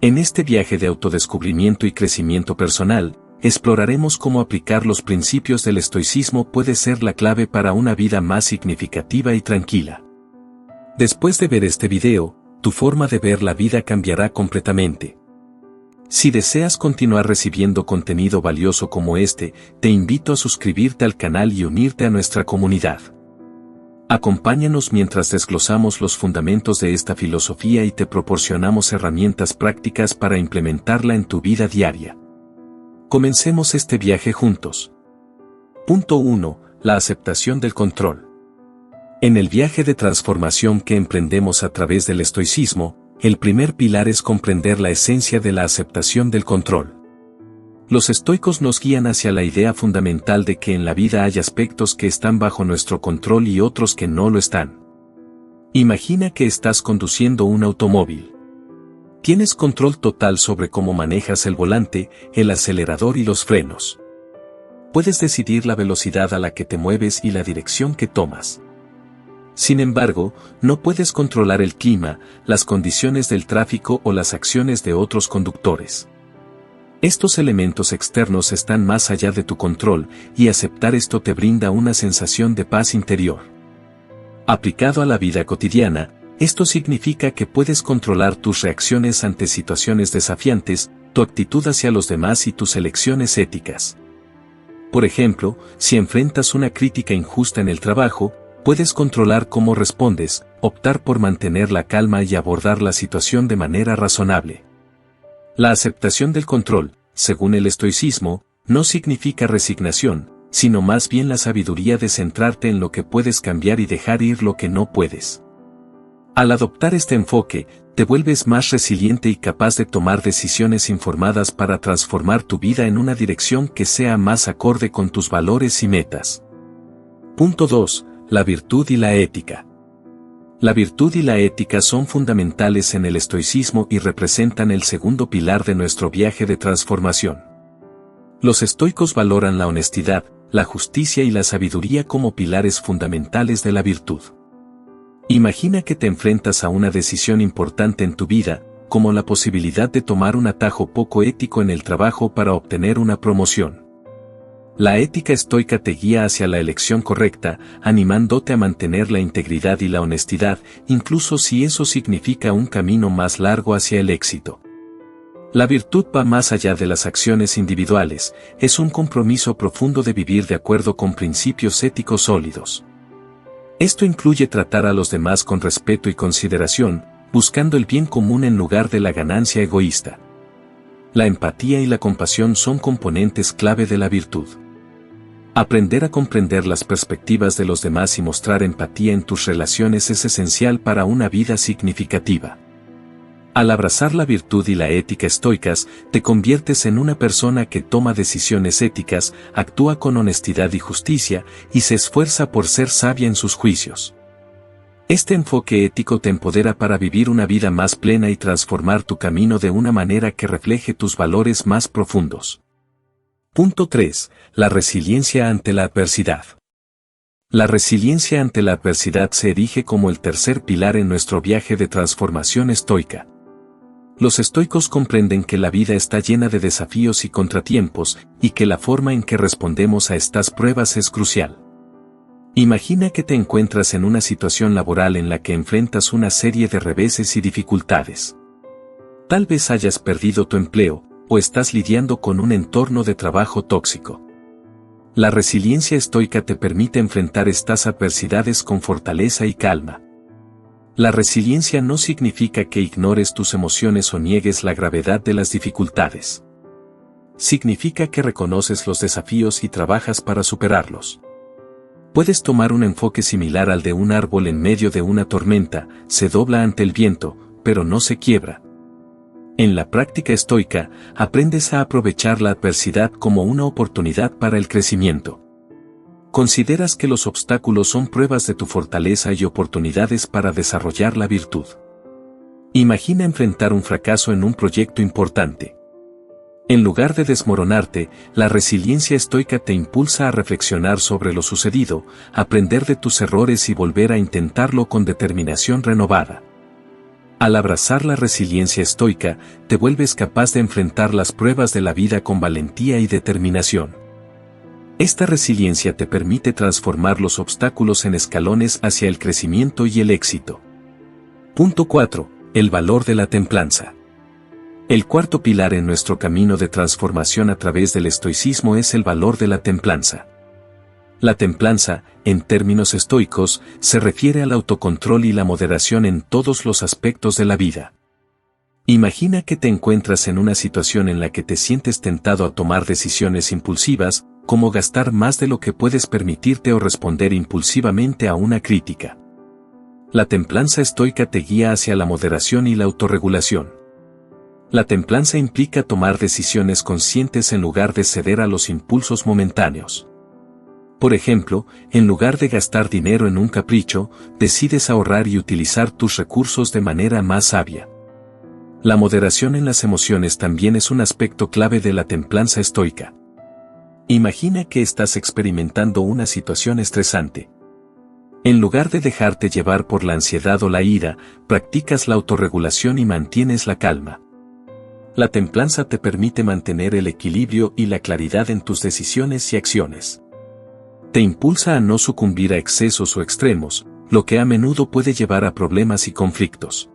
En este viaje de autodescubrimiento y crecimiento personal, exploraremos cómo aplicar los principios del estoicismo puede ser la clave para una vida más significativa y tranquila. Después de ver este video, tu forma de ver la vida cambiará completamente. Si deseas continuar recibiendo contenido valioso como este, te invito a suscribirte al canal y unirte a nuestra comunidad. Acompáñanos mientras desglosamos los fundamentos de esta filosofía y te proporcionamos herramientas prácticas para implementarla en tu vida diaria. Comencemos este viaje juntos. Punto 1. La aceptación del control. En el viaje de transformación que emprendemos a través del estoicismo, el primer pilar es comprender la esencia de la aceptación del control. Los estoicos nos guían hacia la idea fundamental de que en la vida hay aspectos que están bajo nuestro control y otros que no lo están. Imagina que estás conduciendo un automóvil. Tienes control total sobre cómo manejas el volante, el acelerador y los frenos. Puedes decidir la velocidad a la que te mueves y la dirección que tomas. Sin embargo, no puedes controlar el clima, las condiciones del tráfico o las acciones de otros conductores. Estos elementos externos están más allá de tu control, y aceptar esto te brinda una sensación de paz interior. Aplicado a la vida cotidiana, esto significa que puedes controlar tus reacciones ante situaciones desafiantes, tu actitud hacia los demás y tus elecciones éticas. Por ejemplo, si enfrentas una crítica injusta en el trabajo, puedes controlar cómo respondes, optar por mantener la calma y abordar la situación de manera razonable. La aceptación del control, según el estoicismo, no significa resignación, sino más bien la sabiduría de centrarte en lo que puedes cambiar y dejar ir lo que no puedes. Al adoptar este enfoque, te vuelves más resiliente y capaz de tomar decisiones informadas para transformar tu vida en una dirección que sea más acorde con tus valores y metas. Punto 2. La virtud y la ética. La virtud y la ética son fundamentales en el estoicismo y representan el segundo pilar de nuestro viaje de transformación. Los estoicos valoran la honestidad, la justicia y la sabiduría como pilares fundamentales de la virtud. Imagina que te enfrentas a una decisión importante en tu vida, como la posibilidad de tomar un atajo poco ético en el trabajo para obtener una promoción. La ética estoica te guía hacia la elección correcta, animándote a mantener la integridad y la honestidad, incluso si eso significa un camino más largo hacia el éxito. La virtud va más allá de las acciones individuales, es un compromiso profundo de vivir de acuerdo con principios éticos sólidos. Esto incluye tratar a los demás con respeto y consideración, buscando el bien común en lugar de la ganancia egoísta. La empatía y la compasión son componentes clave de la virtud. Aprender a comprender las perspectivas de los demás y mostrar empatía en tus relaciones es esencial para una vida significativa. Al abrazar la virtud y la ética estoicas, te conviertes en una persona que toma decisiones éticas, actúa con honestidad y justicia, y se esfuerza por ser sabia en sus juicios. Este enfoque ético te empodera para vivir una vida más plena y transformar tu camino de una manera que refleje tus valores más profundos. Punto 3. La resiliencia ante la adversidad. La resiliencia ante la adversidad se erige como el tercer pilar en nuestro viaje de transformación estoica. Los estoicos comprenden que la vida está llena de desafíos y contratiempos, y que la forma en que respondemos a estas pruebas es crucial. Imagina que te encuentras en una situación laboral en la que enfrentas una serie de reveses y dificultades. Tal vez hayas perdido tu empleo, o estás lidiando con un entorno de trabajo tóxico. La resiliencia estoica te permite enfrentar estas adversidades con fortaleza y calma. La resiliencia no significa que ignores tus emociones o niegues la gravedad de las dificultades. Significa que reconoces los desafíos y trabajas para superarlos. Puedes tomar un enfoque similar al de un árbol en medio de una tormenta, se dobla ante el viento, pero no se quiebra. En la práctica estoica, aprendes a aprovechar la adversidad como una oportunidad para el crecimiento. Consideras que los obstáculos son pruebas de tu fortaleza y oportunidades para desarrollar la virtud. Imagina enfrentar un fracaso en un proyecto importante. En lugar de desmoronarte, la resiliencia estoica te impulsa a reflexionar sobre lo sucedido, aprender de tus errores y volver a intentarlo con determinación renovada. Al abrazar la resiliencia estoica, te vuelves capaz de enfrentar las pruebas de la vida con valentía y determinación. Esta resiliencia te permite transformar los obstáculos en escalones hacia el crecimiento y el éxito. Punto 4. El valor de la templanza. El cuarto pilar en nuestro camino de transformación a través del estoicismo es el valor de la templanza. La templanza, en términos estoicos, se refiere al autocontrol y la moderación en todos los aspectos de la vida. Imagina que te encuentras en una situación en la que te sientes tentado a tomar decisiones impulsivas, como gastar más de lo que puedes permitirte o responder impulsivamente a una crítica. La templanza estoica te guía hacia la moderación y la autorregulación. La templanza implica tomar decisiones conscientes en lugar de ceder a los impulsos momentáneos. Por ejemplo, en lugar de gastar dinero en un capricho, decides ahorrar y utilizar tus recursos de manera más sabia. La moderación en las emociones también es un aspecto clave de la templanza estoica. Imagina que estás experimentando una situación estresante. En lugar de dejarte llevar por la ansiedad o la ira, practicas la autorregulación y mantienes la calma. La templanza te permite mantener el equilibrio y la claridad en tus decisiones y acciones. Te impulsa a no sucumbir a excesos o extremos, lo que a menudo puede llevar a problemas y conflictos.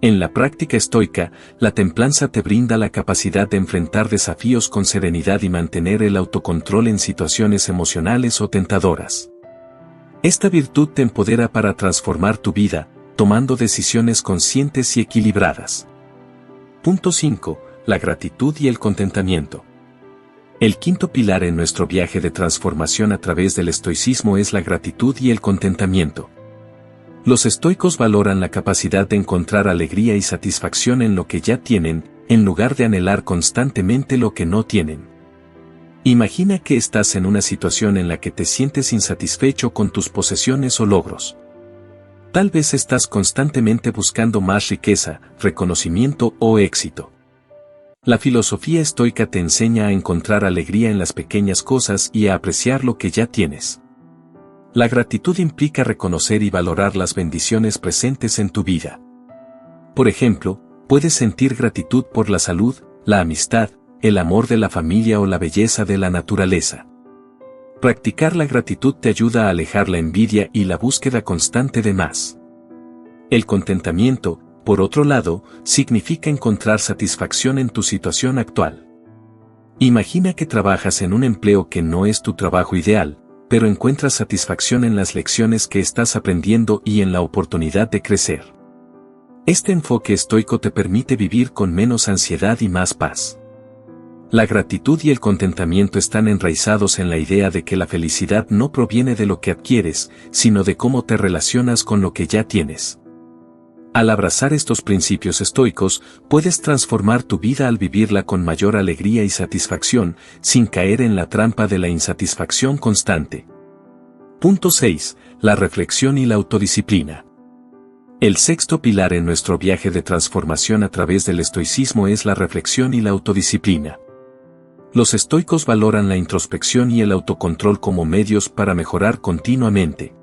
En la práctica estoica, la templanza te brinda la capacidad de enfrentar desafíos con serenidad y mantener el autocontrol en situaciones emocionales o tentadoras. Esta virtud te empodera para transformar tu vida, tomando decisiones conscientes y equilibradas. Punto 5. La gratitud y el contentamiento. El quinto pilar en nuestro viaje de transformación a través del estoicismo es la gratitud y el contentamiento. Los estoicos valoran la capacidad de encontrar alegría y satisfacción en lo que ya tienen, en lugar de anhelar constantemente lo que no tienen. Imagina que estás en una situación en la que te sientes insatisfecho con tus posesiones o logros. Tal vez estás constantemente buscando más riqueza, reconocimiento o éxito. La filosofía estoica te enseña a encontrar alegría en las pequeñas cosas y a apreciar lo que ya tienes. La gratitud implica reconocer y valorar las bendiciones presentes en tu vida. Por ejemplo, puedes sentir gratitud por la salud, la amistad, el amor de la familia o la belleza de la naturaleza. Practicar la gratitud te ayuda a alejar la envidia y la búsqueda constante de más. El contentamiento, por otro lado, significa encontrar satisfacción en tu situación actual. Imagina que trabajas en un empleo que no es tu trabajo ideal, pero encuentras satisfacción en las lecciones que estás aprendiendo y en la oportunidad de crecer. Este enfoque estoico te permite vivir con menos ansiedad y más paz. La gratitud y el contentamiento están enraizados en la idea de que la felicidad no proviene de lo que adquieres, sino de cómo te relacionas con lo que ya tienes. Al abrazar estos principios estoicos, puedes transformar tu vida al vivirla con mayor alegría y satisfacción, sin caer en la trampa de la insatisfacción constante. Punto 6. La reflexión y la autodisciplina. El sexto pilar en nuestro viaje de transformación a través del estoicismo es la reflexión y la autodisciplina. Los estoicos valoran la introspección y el autocontrol como medios para mejorar continuamente.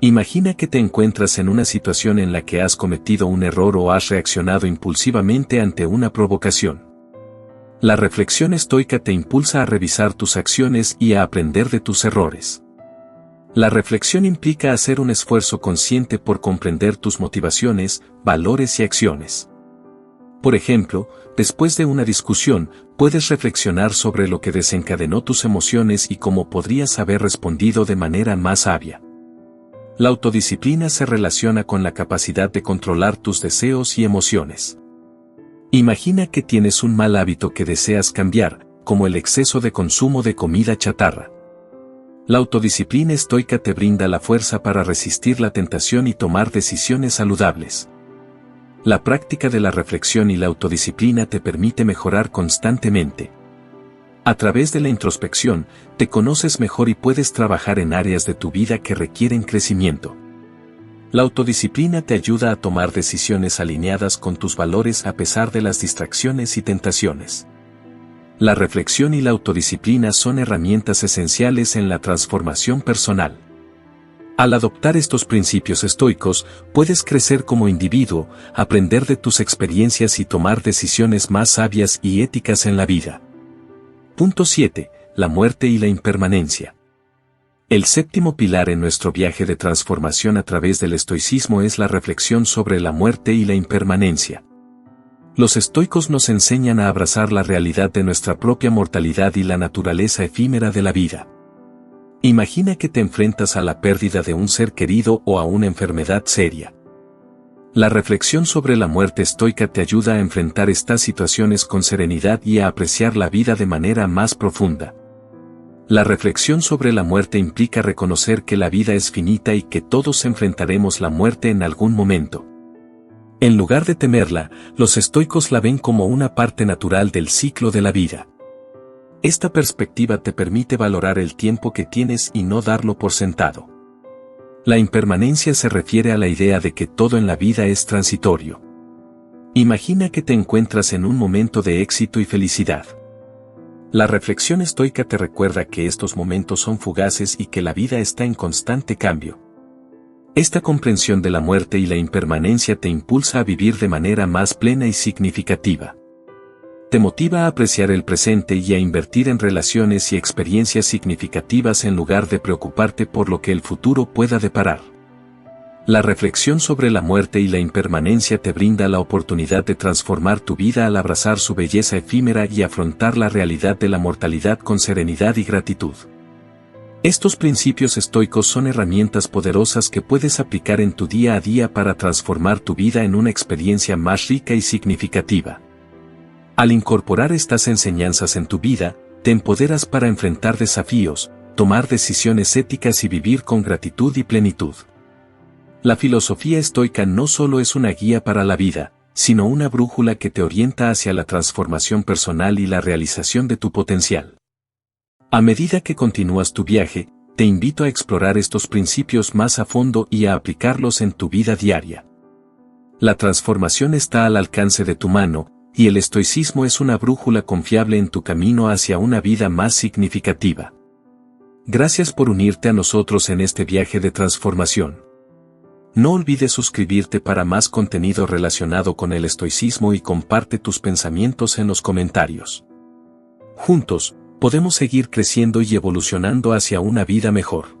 Imagina que te encuentras en una situación en la que has cometido un error o has reaccionado impulsivamente ante una provocación. La reflexión estoica te impulsa a revisar tus acciones y a aprender de tus errores. La reflexión implica hacer un esfuerzo consciente por comprender tus motivaciones, valores y acciones. Por ejemplo, después de una discusión, puedes reflexionar sobre lo que desencadenó tus emociones y cómo podrías haber respondido de manera más sabia. La autodisciplina se relaciona con la capacidad de controlar tus deseos y emociones. Imagina que tienes un mal hábito que deseas cambiar, como el exceso de consumo de comida chatarra. La autodisciplina estoica te brinda la fuerza para resistir la tentación y tomar decisiones saludables. La práctica de la reflexión y la autodisciplina te permite mejorar constantemente. A través de la introspección, te conoces mejor y puedes trabajar en áreas de tu vida que requieren crecimiento. La autodisciplina te ayuda a tomar decisiones alineadas con tus valores a pesar de las distracciones y tentaciones. La reflexión y la autodisciplina son herramientas esenciales en la transformación personal. Al adoptar estos principios estoicos, puedes crecer como individuo, aprender de tus experiencias y tomar decisiones más sabias y éticas en la vida. Punto 7. La muerte y la impermanencia. El séptimo pilar en nuestro viaje de transformación a través del estoicismo es la reflexión sobre la muerte y la impermanencia. Los estoicos nos enseñan a abrazar la realidad de nuestra propia mortalidad y la naturaleza efímera de la vida. Imagina que te enfrentas a la pérdida de un ser querido o a una enfermedad seria. La reflexión sobre la muerte estoica te ayuda a enfrentar estas situaciones con serenidad y a apreciar la vida de manera más profunda. La reflexión sobre la muerte implica reconocer que la vida es finita y que todos enfrentaremos la muerte en algún momento. En lugar de temerla, los estoicos la ven como una parte natural del ciclo de la vida. Esta perspectiva te permite valorar el tiempo que tienes y no darlo por sentado. La impermanencia se refiere a la idea de que todo en la vida es transitorio. Imagina que te encuentras en un momento de éxito y felicidad. La reflexión estoica te recuerda que estos momentos son fugaces y que la vida está en constante cambio. Esta comprensión de la muerte y la impermanencia te impulsa a vivir de manera más plena y significativa. Te motiva a apreciar el presente y a invertir en relaciones y experiencias significativas en lugar de preocuparte por lo que el futuro pueda deparar. La reflexión sobre la muerte y la impermanencia te brinda la oportunidad de transformar tu vida al abrazar su belleza efímera y afrontar la realidad de la mortalidad con serenidad y gratitud. Estos principios estoicos son herramientas poderosas que puedes aplicar en tu día a día para transformar tu vida en una experiencia más rica y significativa. Al incorporar estas enseñanzas en tu vida, te empoderas para enfrentar desafíos, tomar decisiones éticas y vivir con gratitud y plenitud. La filosofía estoica no solo es una guía para la vida, sino una brújula que te orienta hacia la transformación personal y la realización de tu potencial. A medida que continúas tu viaje, te invito a explorar estos principios más a fondo y a aplicarlos en tu vida diaria. La transformación está al alcance de tu mano, y el estoicismo es una brújula confiable en tu camino hacia una vida más significativa. Gracias por unirte a nosotros en este viaje de transformación. No olvides suscribirte para más contenido relacionado con el estoicismo y comparte tus pensamientos en los comentarios. Juntos, podemos seguir creciendo y evolucionando hacia una vida mejor.